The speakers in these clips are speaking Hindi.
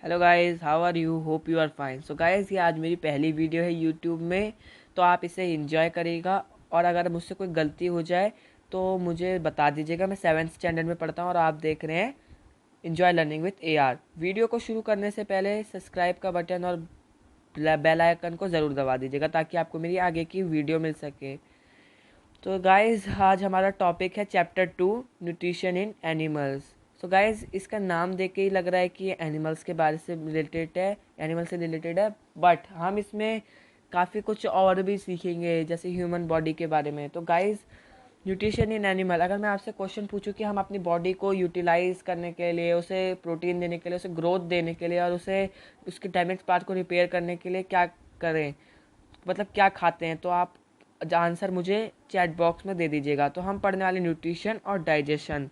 Hello guys, how are you? Hope you are fine. So guys, ये आज मेरी पहली वीडियो है यूट्यूब में, तो आप इसे एंजॉय करिएगा। और अगर मुझसे कोई गलती हो जाए तो मुझे बता दीजिएगा। मैं 7th स्टैंडर्ड में पढ़ता हूँ और आप देख रहे हैं enjoy learning with AR। Video को शुरू करने से पहले सब्सक्राइब का बटन और बेल आइकन को ज़रूर दबा दीजिएगा ताकि आपको मेरी आगे की वीडियो मिल सके। तो गाइस, आज हमारा टॉपिक है chapter 2, nutrition in animals. So guys, इसका नाम देख के ही लग रहा है कि ये एनिमल्स के बारे से रिलेटेड है, एनिमल से रिलेटेड है। बट हम इसमें काफ़ी कुछ और भी सीखेंगे, जैसे ह्यूमन बॉडी के बारे में। तो गाइस, न्यूट्रिशन इन एनिमल, अगर मैं आपसे क्वेश्चन पूछूं कि हम अपनी बॉडी को यूटिलाइज करने के लिए, उसे प्रोटीन देने के लिए, उसे ग्रोथ देने के लिए और उसे उसके डैमेज पार्ट को रिपेयर करने के लिए क्या करें, मतलब क्या खाते हैं, तो आप आंसर मुझे चैट बॉक्स में दे दीजिएगा। तो हम पढ़ने वाले न्यूट्रिशन और डाइजेशन।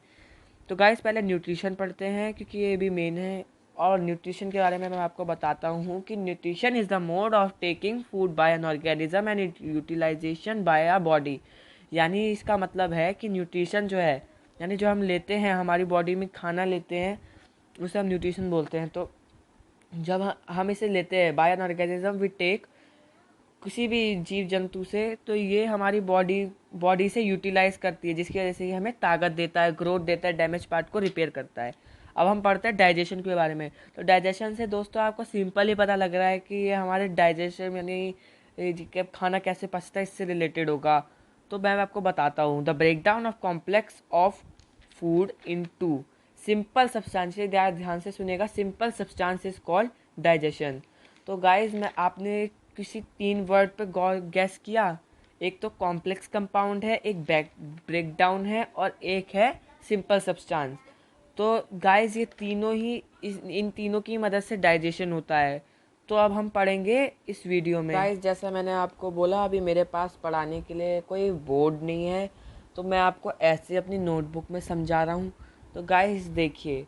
तो गाइस, पहले न्यूट्रिशन पढ़ते हैं क्योंकि ये भी मेन है। और न्यूट्रिशन के बारे में मैं आपको बताता हूँ कि nutrition is the mode of taking food by an organism and utilization by a body. यानी इसका मतलब है कि न्यूट्रिशन जो है, यानी जो हम लेते हैं, हमारी बॉडी में खाना लेते हैं, उसे हम न्यूट्रिशन बोलते हैं। तो जब हम इसे लेते हैं by an organism we take, किसी भी जीव जंतु से, तो ये हमारी बॉडी से यूटिलाइज करती है, जिसकी वजह से ये हमें ताकत देता है, ग्रोथ देता है, डैमेज पार्ट को रिपेयर करता है। अब हम पढ़ते हैं डाइजेशन के बारे में। तो डाइजेशन से दोस्तों आपको सिंपल ही पता लग रहा है कि ये हमारे डाइजेशन, यानी कि खाना कैसे पचता है, इससे रिलेटेड होगा। तो मैं आपको बताता हूँ। The breakdown of complex of food into simple substance, ध्यान से सुनिएगा, simple substance is called digestion. तो गाइज, मैं आपने किसी 3 वर्ड पे गैस किया? एक तो कॉम्प्लेक्स कंपाउंड है, एक ब्रेकडाउन है और एक है सिंपल सब्सटेंस। तो गाइस, ये तीनों ही इन तीनों की मदद से डाइजेशन होता है। तो अब हम पढ़ेंगे इस वीडियो में। गाइस, जैसा मैंने आपको बोला, अभी मेरे पास पढ़ाने के लिए कोई बोर्ड नहीं है, तो मैं आपको ऐसे अपनी नोटबुक में समझा रहा हूँ। तो गाइस देखिए,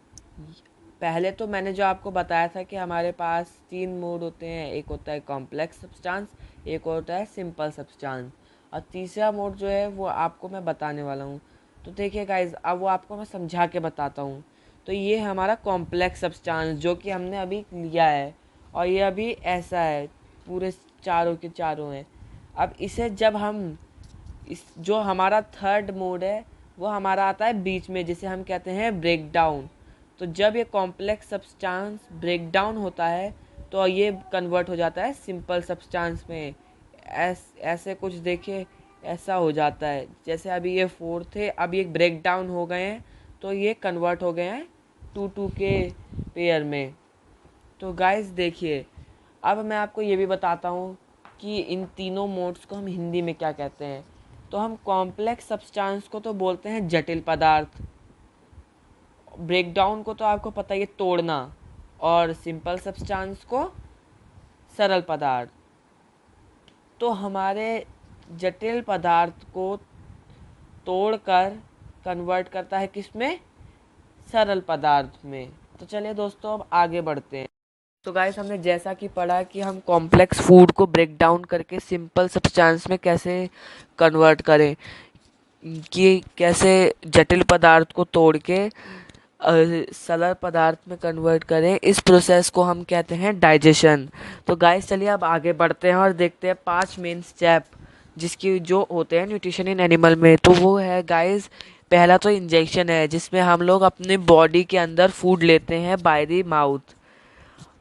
पहले तो मैंने जो आपको बताया था कि हमारे पास 3 मोड होते हैं। एक होता है कॉम्प्लेक्स सब्सटेंस, एक होता है सिंपल सब्सटेंस, और तीसरा मोड जो है वो आपको मैं बताने वाला हूँ। तो देखिए गाइज, अब वो आपको मैं समझा के बताता हूँ। तो ये हमारा कॉम्प्लेक्स सब्सटेंस जो कि हमने अभी लिया है, और ये अभी ऐसा है, पूरे चारों के चारों हैं। अब इसे जब हम इस जो हमारा थर्ड मोड है वो हमारा आता है बीच में, जिसे हम कहते हैं ब्रेकडाउन। तो जब ये कॉम्प्लेक्स सब्सटेंस ब्रेकडाउन होता है तो ये कन्वर्ट हो जाता है सिंपल सब्सटेंस में। ऐसे कुछ देखिए, ऐसा हो जाता है। जैसे अभी ये 4 थे, अब ये ब्रेकडाउन हो गए हैं, तो ये कन्वर्ट हो गए हैं 2 के पेयर में। तो गाइस देखिए, अब मैं आपको ये भी बताता हूँ कि इन तीनों मोड्स को हम हिंदी में क्या कहते हैं। तो हम कॉम्प्लेक्स सब्सटेंस को तो बोलते हैं जटिल पदार्थ, ब्रेकडाउन को तो आपको पता ही है, तोड़ना, और सिंपल सब्सटेंस को सरल पदार्थ। तो हमारे जटिल पदार्थ को तोड़कर कन्वर्ट करता है किसमें? सरल पदार्थ में। तो चलिए दोस्तों, अब आगे बढ़ते हैं। तो गाइस, हमने जैसा कि पढ़ा कि हम कॉम्प्लेक्स फूड को ब्रेक डाउन करके सिंपल सब्सटेंस में कैसे कन्वर्ट करें, कि कैसे जटिल पदार्थ को तोड़ के सरल पदार्थ में कन्वर्ट करें, इस प्रोसेस को हम कहते हैं डाइजेशन। तो गाइस चलिए अब आगे बढ़ते हैं और देखते हैं 5 मेन स्टेप जिसकी जो होते हैं न्यूट्रिशन इन एनिमल में। तो वो है गाइस, पहला तो इंजेक्शन है, जिसमें हम लोग अपने बॉडी के अंदर फूड लेते हैं बाय द माउथ।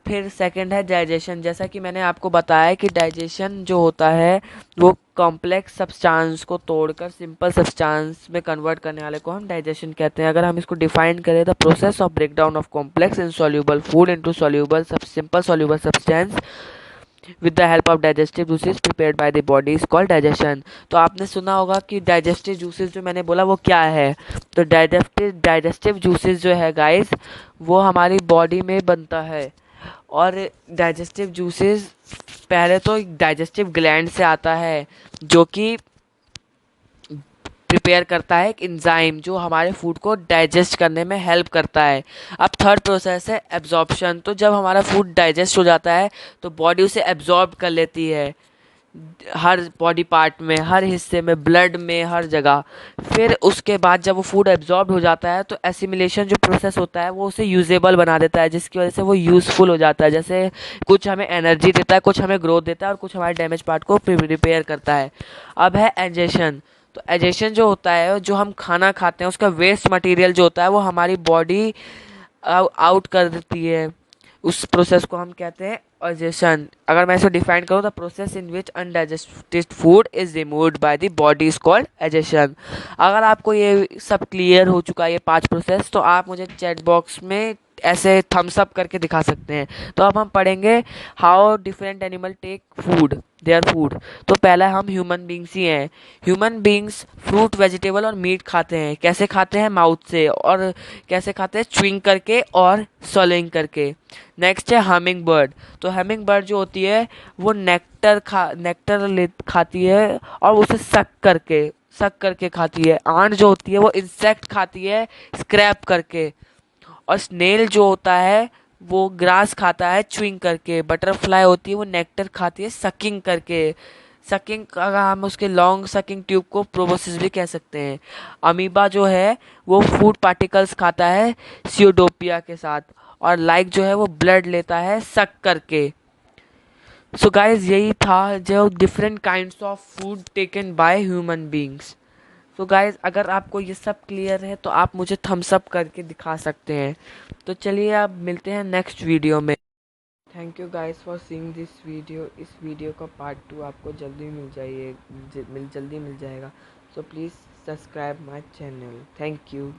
फिर सेकंड है डाइजेशन। जैसा कि मैंने आपको बताया कि डाइजेशन जो होता है वो कॉम्प्लेक्स सब्सटेंस को तोड़कर सिंपल सब्सटेंस में कन्वर्ट करने वाले को हम डाइजेशन कहते हैं। अगर हम इसको डिफाइन करें, the process of breakdown of complex insoluble food into soluble simple soluble substance with the help of digestive juices prepared by the body is called digestion. तो आपने सुना होगा कि डाइजेस्टिव जूसेस जो मैंने बोला वो क्या है। तो डाइजेस्टिव जूसेस जो है गाइस, वो हमारी बॉडी में बनता है। और डाइजेस्टिव जूसेस पहले तो डाइजेस्टिव ग्लैंड से आता है, जो कि प्रिपेयर करता है एक एंजाइम जो हमारे फूड को डाइजेस्ट करने में हेल्प करता है। अब थर्ड प्रोसेस है एब्जॉर्प्शन। तो जब हमारा फूड डाइजेस्ट हो जाता है तो बॉडी उसे एब्जॉर्ब कर लेती है, हर बॉडी पार्ट में, हर हिस्से में, ब्लड में, हर जगह। फिर उसके बाद जब वो फूड एब्जॉर्ब हो जाता है तो एसिमिलेशन जो प्रोसेस होता है वो उसे यूजेबल बना देता है, जिसकी वजह से वो यूज़फुल हो जाता है। जैसे कुछ हमें एनर्जी देता है, कुछ हमें ग्रोथ देता है और कुछ हमारे डैमेज पार्ट को रिपेयर करता है। अब है एजेशन। तो एजेशन जो होता है, जो हम खाना खाते हैं उसका वेस्ट मटेरियल जो होता है वो हमारी बॉडी आउट कर देती है। उस प्रोसेस को हम कहते हैं डाइजेशन। अगर मैं इसे डिफाइन करूँ, the process in which undigested food is removed by the body is called digestion. अगर आपको ये सब क्लियर हो चुका है, ये 5 प्रोसेस, तो आप मुझे चैट बॉक्स में ऐसे थम्स अप करके दिखा सकते हैं। तो अब हम पढ़ेंगे how different animal take food, their food. तो पहला हम ह्यूमन बींग्स ही हैं। ह्यूमन बींग्स फ्रूट, वेजिटेबल और मीट खाते हैं। कैसे खाते हैं? माउथ से। और कैसे खाते हैं? च्युइंग करके और सॉलोइंग करके। नेक्स्ट है हमिंग बर्ड। तो हमिंग बर्ड जो होती है वो नेक्टर खाती है और उसे सक करके खाती है। आंट जो होती है वो इंसेक्ट खाती है स्क्रैप करके। और स्नेल जो होता है वो ग्रास खाता है च्युइंग करके। बटरफ्लाई होती है वो नेक्टर खाती है सकिंग करके। सकिंग, अगर हम उसके लॉन्ग सकिंग ट्यूब को प्रोबोसिस भी कह सकते हैं। अमीबा जो है वो फूड पार्टिकल्स खाता है सियोडोपिया के साथ। और लाइक जो है वो ब्लड लेता है सक करके। सो गाइस, यही था जो different kinds of food taken by human beings. तो गाइज, अगर आपको ये सब क्लियर है तो आप मुझे थम्स अप करके दिखा सकते हैं। तो चलिए अब मिलते हैं नेक्स्ट वीडियो में। Thank you guys for seeing this video. इस वीडियो का पार्ट 2 आपको जल्दी जल्दी मिल जाएगा। So please subscribe my channel. Thank you.